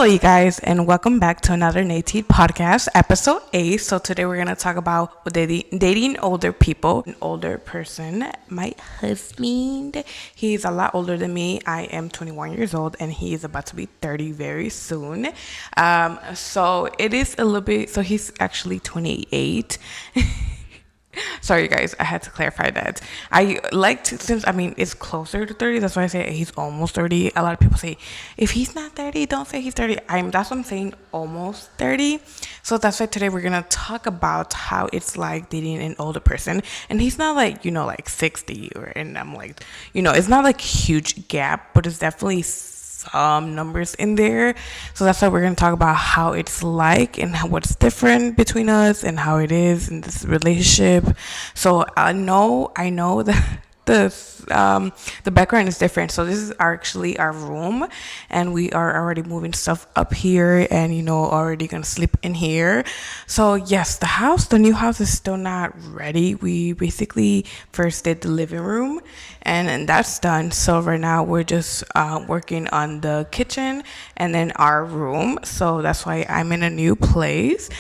Hello, you guys, and welcome back to another Neytea podcast, episode 8. So today we're gonna talk about dating older people. An older person, my husband. He's a lot older than me. I am 21 years old, and he is about to be 30 very soon. So it is a little bit. So he's actually 28. Sorry, guys, I had to clarify that. I like to, since it's closer to 30, that's why I say he's almost 30. A lot of people say, if he's not 30, don't say he's 30. That's what I'm saying, almost 30. So that's why today we're gonna talk about how it's like dating an older person. And he's not like, like 60, and I'm like, it's not like huge gap, but it's definitely some numbers in there. So that's why we're going to talk about how it's like and what's different between us and how it is in this relationship. So I know that the background is different. So this is actually our room, and we are already moving stuff up here, and already gonna sleep in here. So yes, the new house is still not ready. We basically first did the living room, and that's done. So right now we're just working on the kitchen and then our room. So that's why I'm in a new place.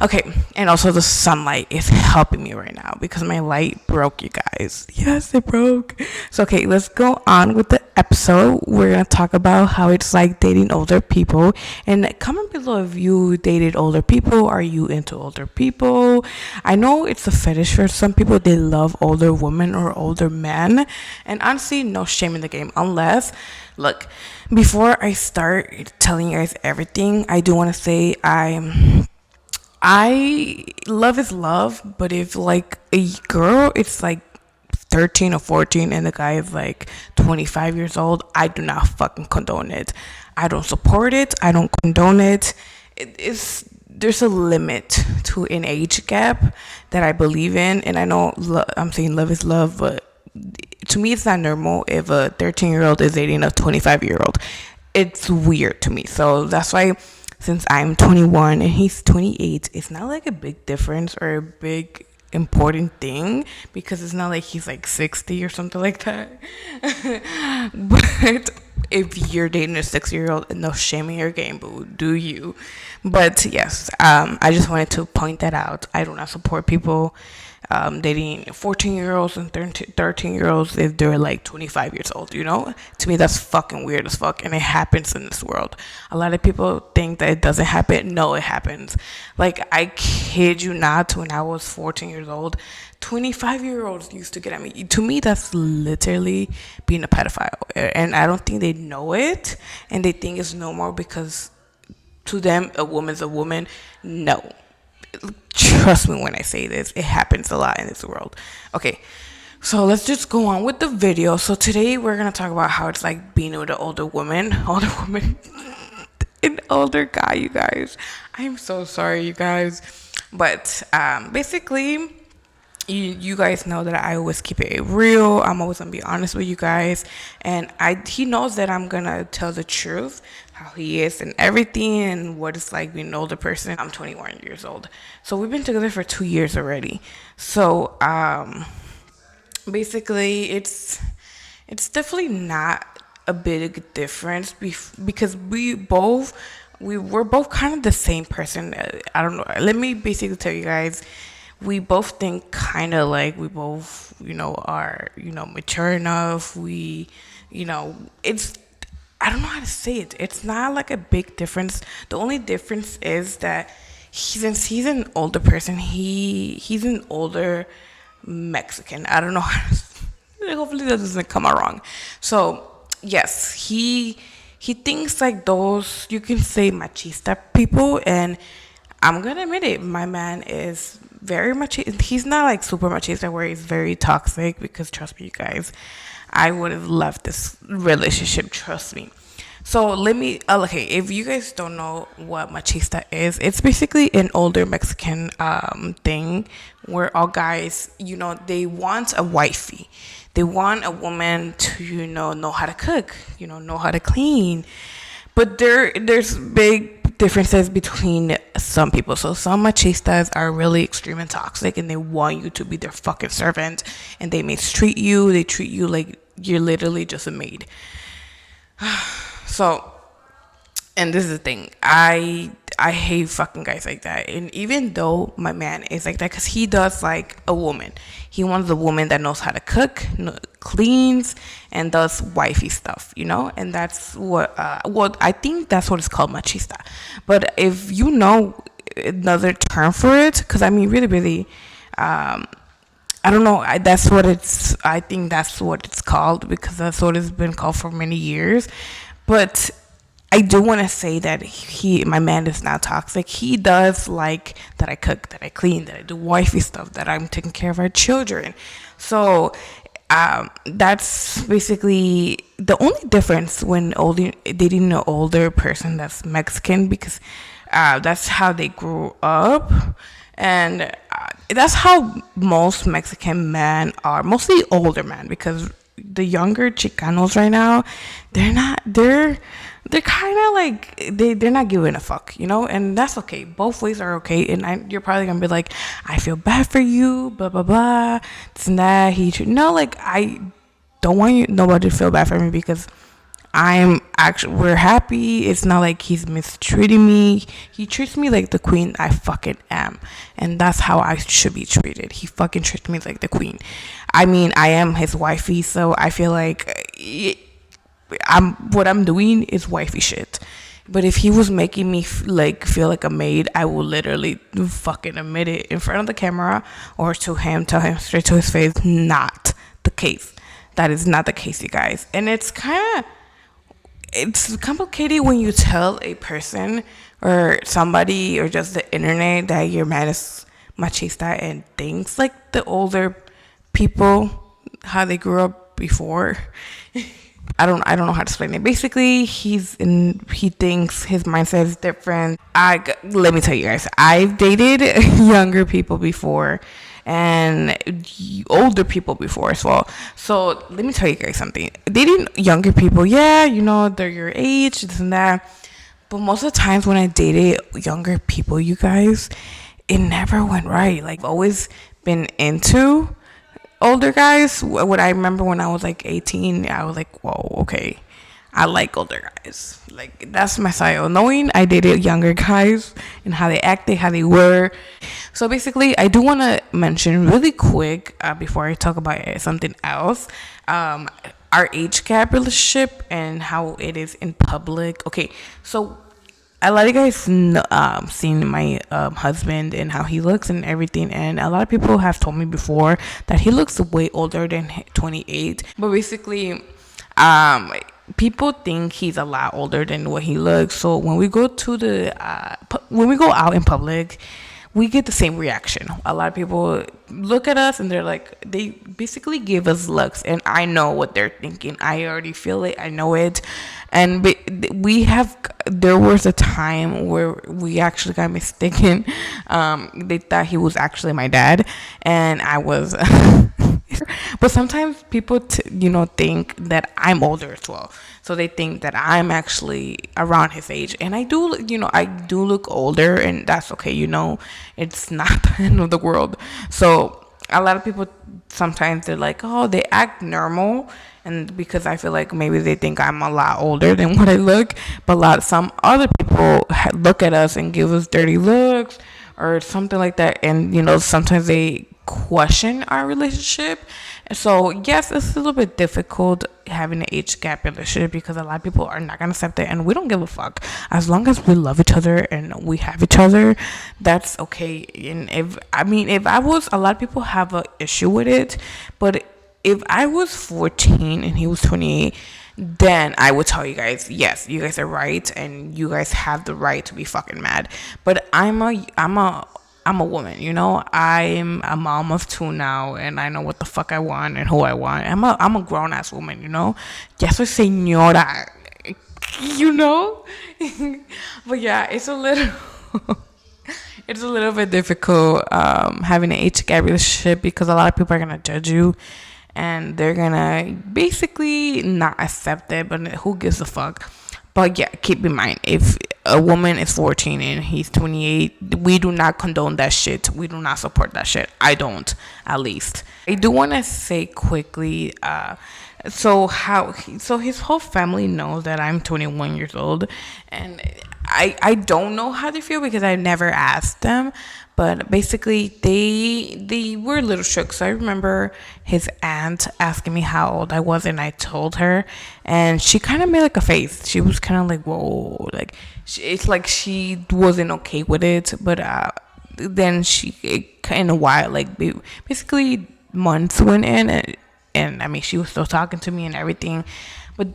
Okay, and also the sunlight is helping me right now because my light broke, you guys. Yes, it broke. So okay, let's go on with the episode. We're gonna talk about how it's like dating older people, and comment below if you dated older people. Are you into older people? I know it's a fetish for some people. They love older women or older men, and honestly, no shame in the game. Unless, look, before I start telling you guys everything, I do want to say I love is love, but if like a girl it's like 13 or 14 and the guy is like 25 years old, I do not fucking condone it. I don't support it. I don't condone it. There's a limit to an age gap that I believe in, and I know I'm saying love is love, but to me it's not normal if a 13-year-old is dating a 25-year-old. It's weird to me. So that's why, since I'm 21 and he's 28, it's not like a big difference or a big important thing, because it's not like he's like 60 or something like that. But if you're dating a 6-year-old, no shame in your game, boo, do you? But yes, I just wanted to point that out. I do not support people dating 14-year-olds and 13-year-olds if they're like 25 years old. To me that's fucking weird as fuck, and it happens in this world. A lot of people think that it doesn't happen. No, it happens. Like, I kid you not, when I was 14 years old, 25-year-olds used to get at me. To me, that's literally being a pedophile, and I don't think they know it, and they think it's normal because to them a woman's a woman. No, trust me when I say this, it happens a lot in this world. Okay, so let's just go on with the video. So today we're gonna talk about how it's like being with an older woman, an older guy. You guys, I'm so sorry, you guys, but basically, you guys know that I always keep it real. I'm always gonna be honest with you guys, and he knows that I'm gonna tell the truth, how he is and everything, and what it's like being an older person. I'm 21 years old, so we've been together for 2 years already. So basically, it's definitely not a big difference because we're both kind of the same person. I don't know. Let me basically tell you guys. We both think kind of like, we both, are, mature enough. It's, I don't know how to say it. It's not like a big difference. The only difference is that since he's an older person, he's an older Mexican. I don't know how to, hopefully that doesn't come out wrong. So yes, he thinks like those, you can say, machista people, and I'm gonna admit it, my man is very much, he's not like super machista where he's very toxic, because trust me, you guys, I would have left this relationship, trust me. So okay, if you guys don't know what machista is, it's basically an older Mexican thing where all guys, they want a wifey. They want a woman to, know how to cook, know how to clean. But there's big differences between some people. So some machistas are really extreme and toxic, and they want you to be their fucking servant, and they mistreat you. They treat you like you're literally just a maid. So And this is the thing, I hate fucking guys like that. And even though my man is like that, because he does like a woman, he wants a woman that knows how to cook, cleans, and does wifey stuff, you know. And that's what I think that's what it's called, machista. But if you know another term for it, because I mean, really, I don't know. That's what it's. I think that's what it's called, because that's what it's been called for many years. But I do want to say that my man, is not toxic. He does like that I cook, that I clean, that I do wifey stuff, that I'm taking care of our children. So that's basically the only difference when dating an older person that's Mexican, because that's how they grew up. And that's how most Mexican men are, mostly older men, because the younger Chicanos right now, they're kind of like they're not giving a fuck, you know. And that's okay, both ways are okay. And you're probably gonna be like, I feel bad for you, blah blah blah, this and that. No, like, I don't want nobody to feel bad for me, because we're happy. It's not like he's mistreating me. He treats me like the queen I fucking am. And that's how I should be treated. He fucking treats me like the queen. I mean, I am his wifey, so I feel like what I'm doing is wifey shit. But if he was making me feel like a maid, I will literally fucking admit it in front of the camera, or to him, tell him straight to his face, not the case. That is not the case, you guys. And it's complicated when you tell a person or somebody or just the internet that your man is machista and things like the older people, how they grew up before. I don't know how to explain it. Basically, he thinks his mindset is different. Let me tell you guys, I've dated younger people before and older people before as well. So let me tell you guys something. Dating younger people, yeah, you know, they're your age, this and that. But most of the times when I dated younger people, you guys, it never went right. Like, I've always been into older guys. What I remember when I was like 18, I was like, whoa, okay, I like older guys. Like, that's my style. Knowing I dated younger guys and how they acted, how they were. So basically, I do want to mention really quick, before I talk about something else, our age gap relationship and how it is in public. Okay, so a lot of you guys seen my husband and how he looks and everything, and a lot of people have told me before that he looks way older than 28. But basically, people think he's a lot older than what he looks. So when we go when we go out in public, we get the same reaction. A lot of people look at us and they're like, they basically give us looks, and I know what they're thinking. I already feel it. I know it. And there was a time where we actually got mistaken. They thought he was actually my dad, and I was. But sometimes people, think that I'm older as well. So they think that I'm actually around his age, and I do look older, and that's okay. It's not the end of the world. So a lot of people sometimes they're like, oh, they act normal, and because I feel like maybe they think I'm a lot older than what I look. But some other people look at us and give us dirty looks or something like that, and sometimes they question our relationship. So yes, it's a little bit difficult having an age gap relationship, because a lot of people are not gonna accept it, and we don't give a fuck. As long as we love each other and we have each other, that's okay. And if I was, a lot of people have an issue with it, but if I was 14 and he was 28, then I would tell you guys, yes, you guys are right, and you guys have the right to be fucking mad. But I'm a woman, I'm a mom of 2 now, and I know what the fuck I want and who I want. I'm a grown ass woman, Ya soy señora, But yeah, it's a little bit difficult having an age gap relationship, because a lot of people are gonna judge you, and they're gonna basically not accept it. But who gives a fuck? But yeah, keep in mind, if a woman is 14 and he's 28, we do not condone that shit. We do not support that shit. I don't, at least. I do want to say quickly So his whole family knows that I'm 21 years old, and I don't know how they feel because I never asked them. But basically, they were a little shook. So I remember his aunt asking me how old I was, and I told her, and she kind of made like a face. She was kind of like, "Whoa!" Like it's like she wasn't okay with it. But then in a while, like basically months went in, and I mean, she was still talking to me and everything. But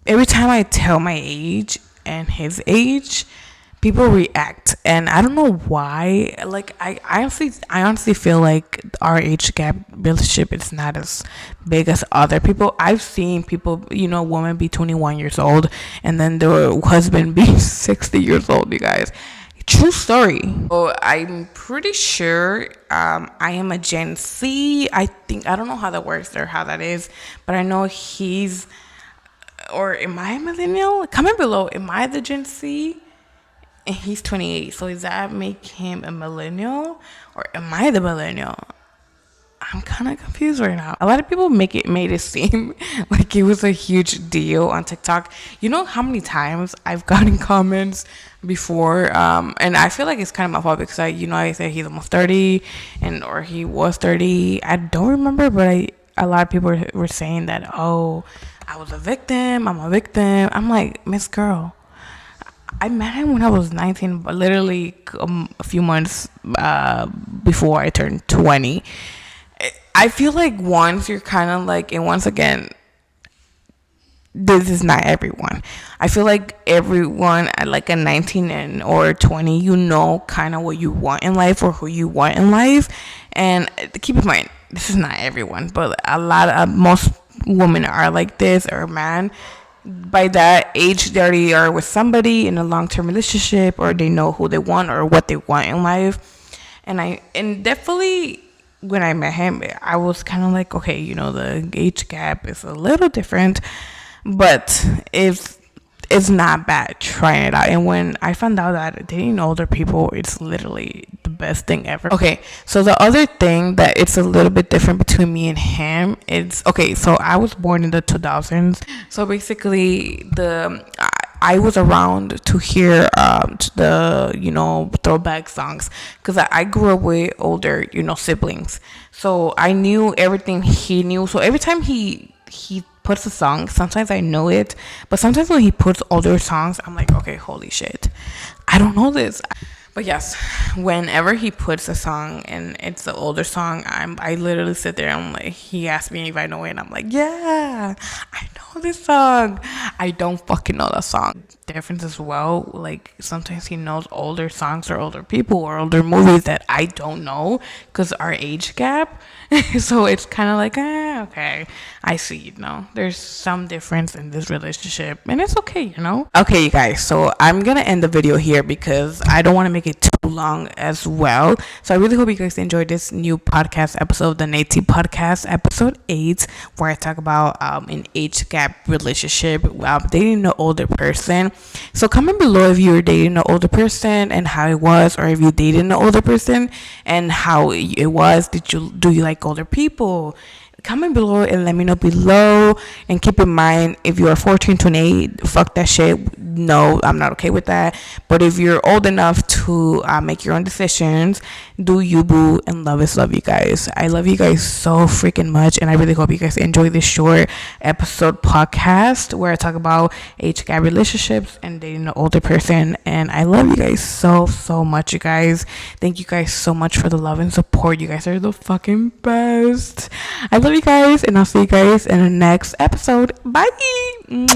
every time I tell my age and his age, people react, and I don't know why. Like I honestly feel like our age gap relationship is not as big as other people. I've seen people, women be 21 years old and then their husband be 60 years old, you guys. True story. So I'm pretty sure I am a Gen Z. I don't know how that works or how that is, but I know he's, or am I a millennial? Comment below. Am I the Gen Z? And he's 28. So does that make him a millennial, or am I the millennial? I'm kind of confused right now. A lot of people made it seem like it was a huge deal on TikTok. You know how many times I've gotten comments before, and I feel like it's kind of my fault because I said he's almost 30, or he was 30. I don't remember, but a lot of people were saying that, oh, I was a victim. I'm a victim. I'm like, Miss Girl, I met him when I was 19, but literally a few months before I turned 20. I feel like once you're kind of like, and once again, this is not everyone. I feel like everyone at like a 19 or 20, kind of what you want in life or who you want in life. And keep in mind, this is not everyone, but most women are like this, or man. By that age, they already are with somebody in a long-term relationship, or they know who they want or what they want in life. And definitely, when I met him, I was kind of like, okay, the age gap is a little different, but it's not bad trying it out. And when I found out that dating older people, it's literally the best thing ever. Okay, so the other thing that it's a little bit different between me and him is, okay, so I was born in the 2000s. So basically, I was around to hear the throwback songs, because I grew up with older siblings, so I knew everything he knew. So every time he puts a song, sometimes I know it, but sometimes when he puts older songs, I'm like, okay, holy shit, I don't know this. But yes, whenever he puts a song and it's an older song, I literally sit there and he asked me if I know it, and I'm like, yeah, I know this song. I don't fucking know that song. Difference as well, like sometimes he knows older songs or older people or older movies that I don't know because our age gap. So it's kind of like, okay, I see, there's some difference in this relationship, and it's okay, Okay, you guys, so I'm gonna end the video here because I don't want to make it too long as well. So I really hope you guys enjoyed this new podcast episode, the Neytea podcast, episode 8, where I talk about an age gap relationship, dating an older person. So comment below if you're dating an older person and how it was, or if you dated an older person and how it was. Do you like older people? Comment below and let me know below. And keep in mind, if you are 14, 28, fuck that shit. No, I'm not okay with that. But if you're old enough to make your own decisions, do you, boo. And love is love, you guys. I love you guys so freaking much, and I really hope you guys enjoy this short episode podcast where I talk about age gap relationships and dating an older person. And I love you guys so much, you guys. Thank you guys so much for the love and support. You guys are the fucking best. I love you guys, and I'll see you guys in the next episode. Bye. Mwah.